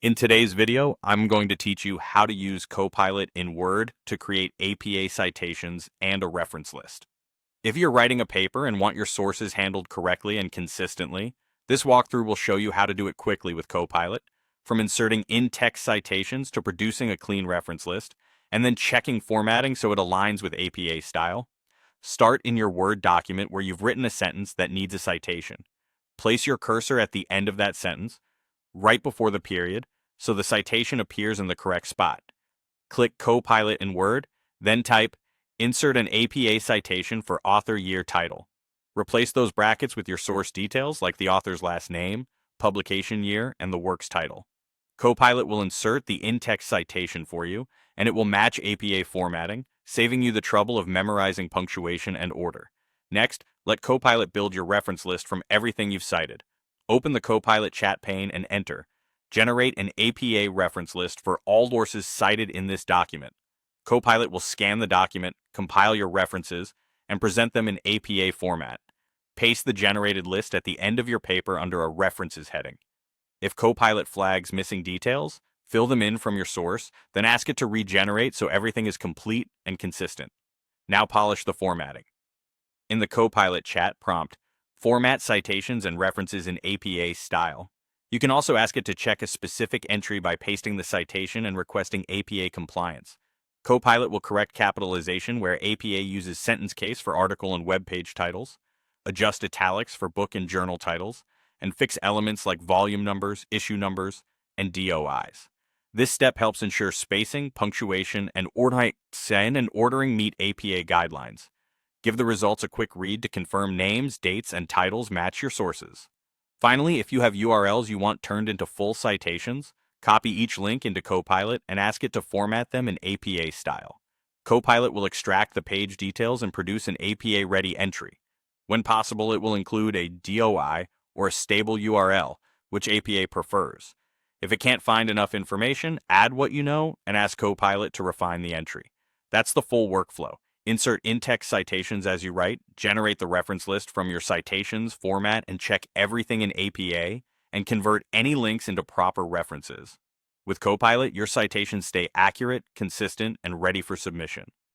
In today's video, I'm going to teach you how to use Copilot in Word to create APA citations and a reference list. If you're writing a paper and want your sources handled correctly and consistently, this walkthrough will show you how to do it quickly with Copilot, from inserting in-text citations to producing a clean reference list, and then checking formatting so it aligns with APA style. Start in your Word document where you've written a sentence that needs a citation. Place your cursor at the end of that sentence, right before the period, so the citation appears in the correct spot. Click Copilot in Word, then type Insert an APA citation for author year title. Replace those brackets with your source details like the author's last name, publication year, and the work's title. Copilot will insert the in-text citation for you, and it will match APA formatting, saving you the trouble of memorizing punctuation and order. Next, let Copilot build your reference list from everything you've cited. Open the Copilot chat pane and enter. Generate an APA reference list for all sources cited in this document. Copilot will scan the document, compile your references, and present them in APA format. Paste the generated list at the end of your paper under a References heading. If Copilot flags missing details, fill them in from your source, then ask it to regenerate so everything is complete and consistent. Now polish the formatting. In the Copilot chat prompt, format citations and references in APA style. You can also ask it to check a specific entry by pasting the citation and requesting APA compliance. Copilot will correct capitalization where APA uses sentence case for article and web page titles, adjust italics for book and journal titles, and fix elements like volume numbers, issue numbers, and DOIs. This step helps ensure spacing, punctuation, and ordering meet APA guidelines. Give the results a quick read to confirm names, dates, and titles match your sources. Finally, if you have URLs you want turned into full citations, copy each link into Copilot and ask it to format them in APA style. Copilot will extract the page details and produce an APA-ready entry. When possible, it will include a DOI or a stable URL, which APA prefers. If it can't find enough information, add what you know and ask Copilot to refine the entry. That's the full workflow. Insert in-text citations as you write, generate the reference list from your citations format, and check everything in APA, and convert any links into proper references. With Copilot, your citations stay accurate, consistent, and ready for submission.